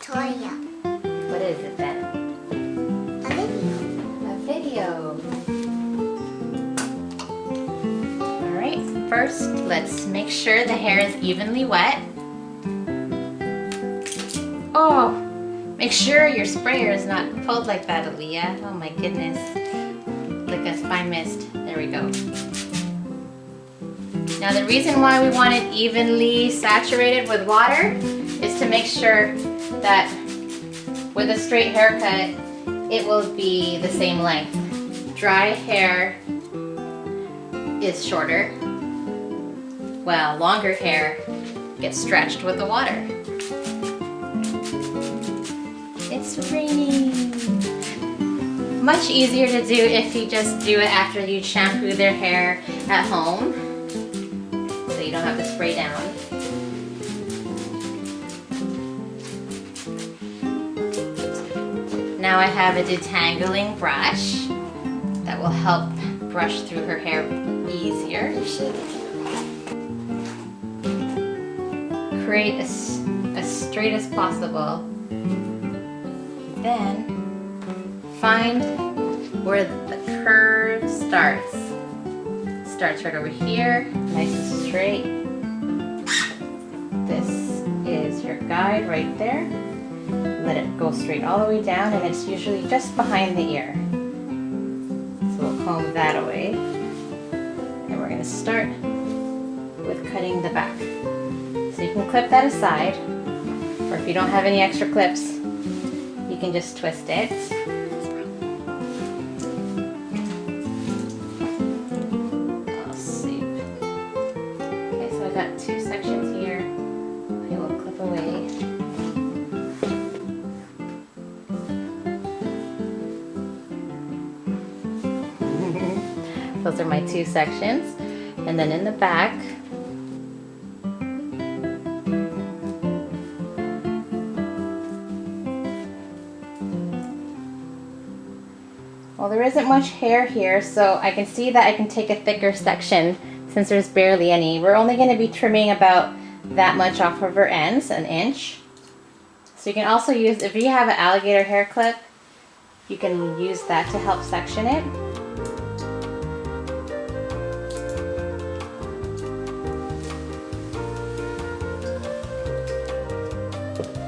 Toya. What is it then? A video. A video. Alright, first let's make sure the hair is evenly wet. Oh, make sure your sprayer is not pulled like that, Aaliyah. Oh my goodness. Like a fine mist. There we go. Now the reason why we want it evenly saturated with water is to make sure that with a straight haircut, it will be the same length. Dry hair is shorter, while longer hair gets stretched with the water. It's raining. Much easier to do if you just do it after you shampoo their hair at home, so you don't have to spray down. Now I have a detangling brush that will help brush through her hair easier. Create as straight as possible. Then find where the curve starts. Starts right over here, nice and straight. This is your guide right there. Let it go straight all the way down, and it's usually just behind the ear. So we'll comb that away. And we're gonna start with cutting the back. So you can clip that aside, or if you don't have any extra clips, you can just twist it. I'll see. Okay, so I got two sections here. I will clip away. Those are my two sections. And then in the back, well, there isn't much hair here, so I can see that I can take a thicker section since there's barely any. We're only going to be trimming about that much off of her ends, an inch. So you can also use, if you have an alligator hair clip, you can use that to help section it.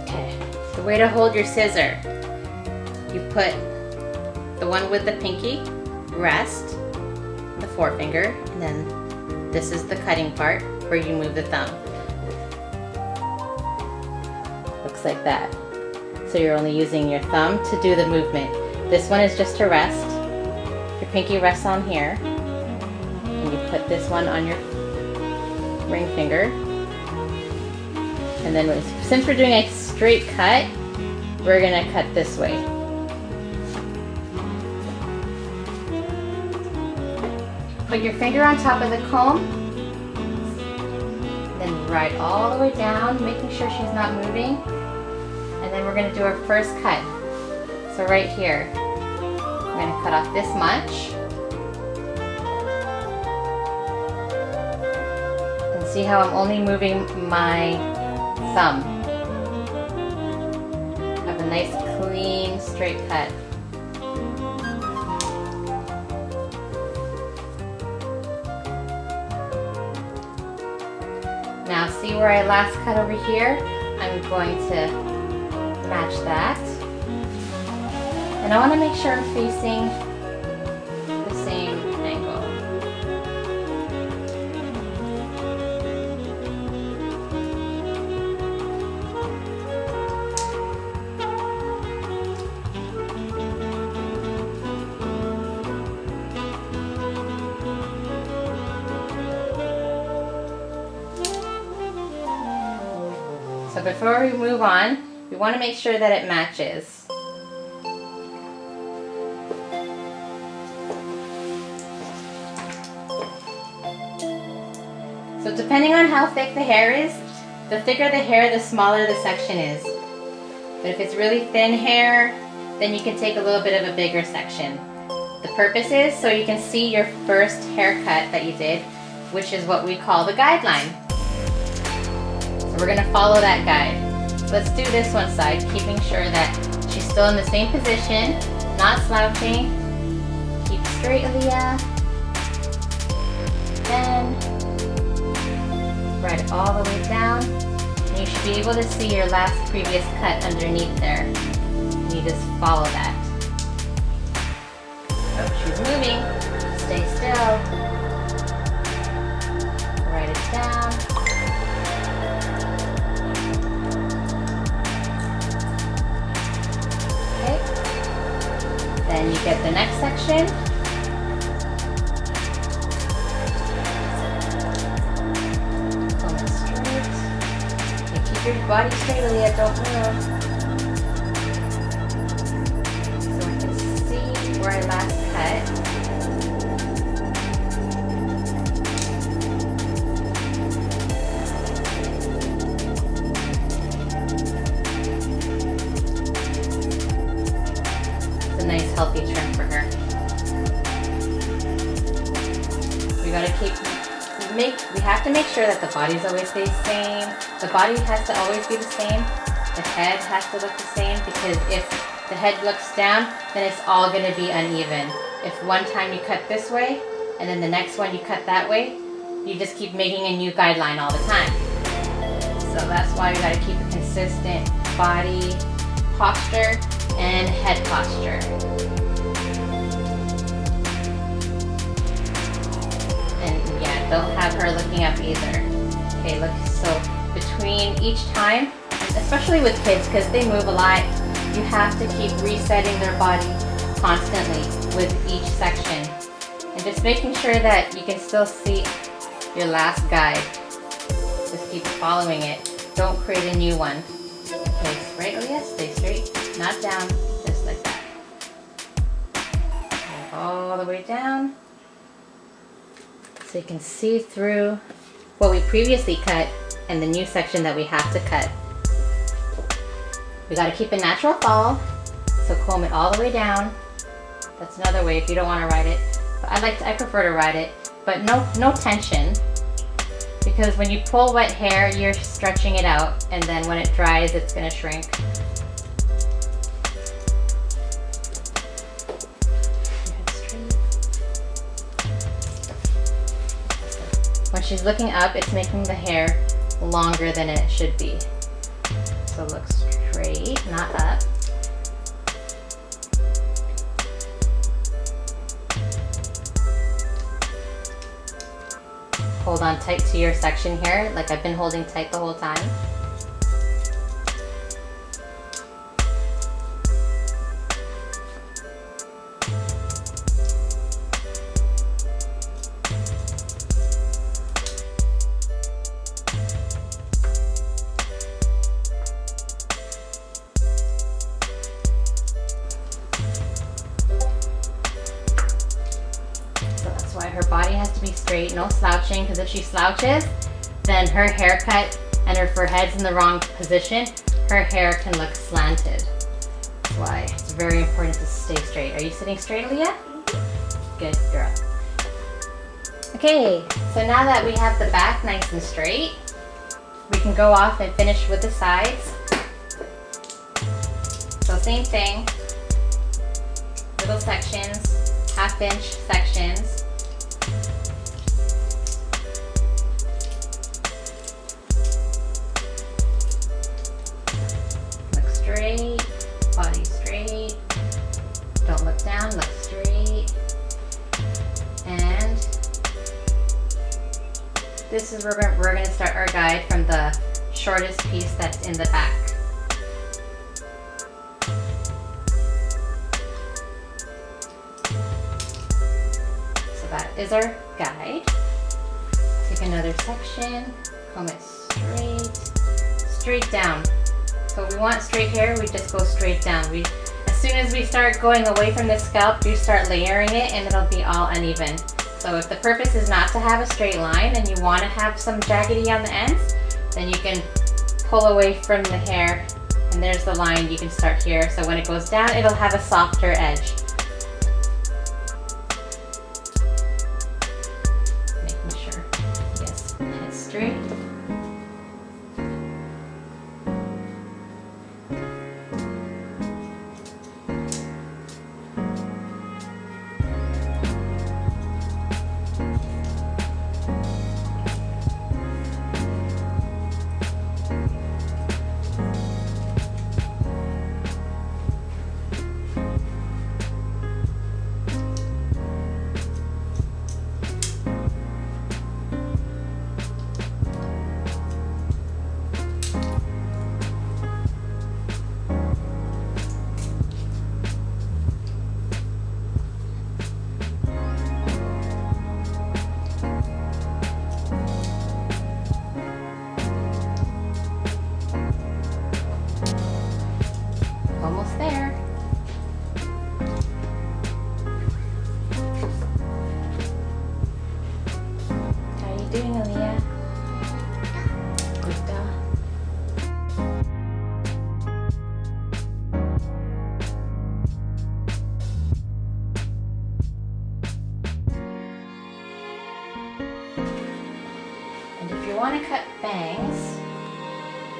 Okay, the way to hold your scissor, you put the one with the pinky rest, the forefinger, and then this is the cutting part where you move the thumb. Looks like that. So you're only using your thumb to do the movement. This one is just to rest. Your pinky rests on here, and you put this one on your ring finger. And then since we're doing a straight cut, we're gonna cut this way. Put your finger on top of the comb, then ride all the way down, making sure she's not moving. And then we're going to do our first cut. So right here, I'm going to cut off this much. And see how I'm only moving my thumb. Have a nice clean straight cut. Now see where I last cut over here? I'm going to match that. And I want to make sure I'm facing the same angle. So before we move on, we want to make sure that it matches. So depending on how thick the hair is, the thicker the hair, the smaller the section is. But if it's really thin hair, then you can take a little bit of a bigger section. The purpose is so you can see your first haircut that you did, which is what we call the guideline. So we're going to follow that guide. Let's do this one side, keeping sure that she's still in the same position, not slouching. Keep straight, Aaliyah. And ride it all the way down. And you should be able to see your last previous cut underneath there. And you just follow that. Oh, she's moving. Stay still. Write it down. Okay. Then you get the next section. Pull it straight. Okay, keep your body straight, Aaliyah. Don't move. So I can see where I last cut. Nice healthy trim for her. We have to make sure that the bodies always stay the same. The body has to always be the same. The head has to look the same, because if the head looks down, then it's all going to be uneven. If one time you cut this way and then the next one you cut that way, you just keep making a new guideline all the time. So that's why you got to keep a consistent body posture and head posture. And yeah, don't have her looking up either. Okay, look, so between each time, especially with kids because they move a lot, you have to keep resetting their body constantly with each section. And just making sure that you can still see your last guide. Just keep following it. Don't create a new one. Okay, straight, oh yes, stay straight, not down, just like that. Okay, all the way down. So you can see through what we previously cut and the new section that we have to cut. We gotta keep a natural fall, so comb it all the way down. That's another way if you don't wanna ride it. But I prefer to ride it, but no tension. Because when you pull wet hair, you're stretching it out, and then when it dries, it's gonna shrink. When she's looking up, it's making the hair longer than it should be. So look straight, not up. Hold on tight to your section here, like I've been holding tight the whole time. Her body has to be straight, no slouching, because if she slouches, then her haircut and if her head's in the wrong position, her hair can look slanted. That's why it's very important to stay straight. Are you sitting straight, Aaliyah? Good girl. Okay, so now that we have the back nice and straight, we can go off and finish with the sides. So same thing, little sections, half-inch sections. Straight, body straight. Don't look down, look straight. And this is where we're going to start our guide from the shortest piece that's in the back. So that is our guide. Take another section, comb it straight down. So we want straight hair, we just go straight down. As soon as we start going away from the scalp, you start layering it and it'll be all uneven. So if the purpose is not to have a straight line and you want to have some jaggedy on the ends, then you can pull away from the hair and there's the line. You can start here. So when it goes down, it'll have a softer edge. Making sure, yes, head straight. want to cut bangs,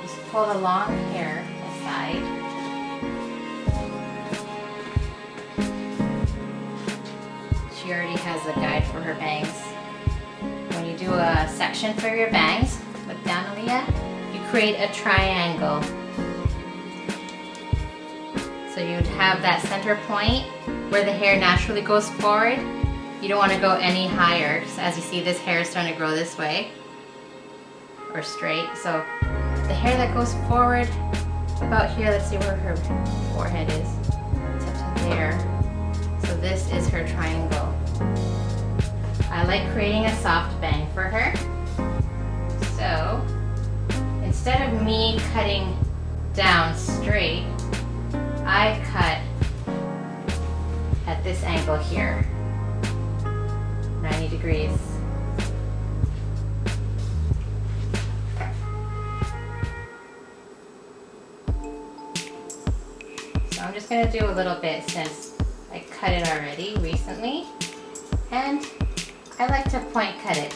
just pull the long hair aside. She already has a guide for her bangs. When you do a section for your bangs, look down, Aaliyah, you create a triangle. So you'd have that center point where the hair naturally goes forward. You don't want to go any higher. So as you see, this hair is starting to grow this way, or straight. So the hair that goes forward about here, let's see where her forehead is. It's up to there. So this is her triangle. I like creating a soft bang for her. So instead of me cutting down straight, I cut at this angle here, 90 degrees. So I'm just going to do a little bit since I cut it already recently, and I like to point cut it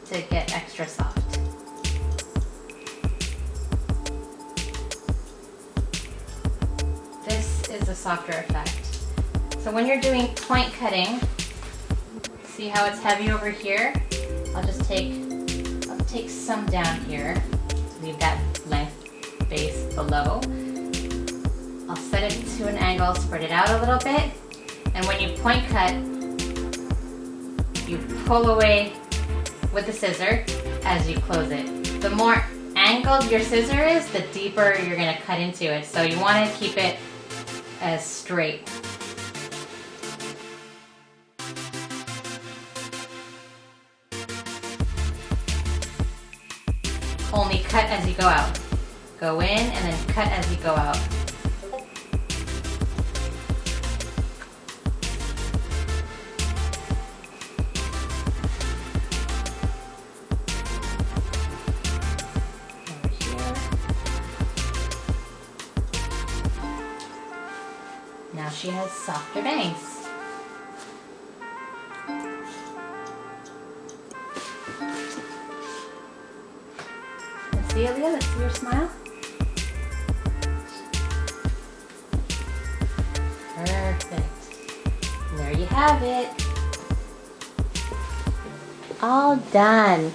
to get extra soft. This is a softer effect. So when you're doing point cutting, see how it's heavy over here? I'll take some down here, leave that length base below. I'll set it to an angle, spread it out a little bit, and when you point cut, you pull away with the scissor as you close it. The more angled your scissor is, the deeper you're going to cut into it. So you want to keep it as straight. Only cut as you go out. Go in and then cut as you go out. Now she has softer bangs. Let's see, Aaliyah, let's see your smile. Perfect. There you have it. All done.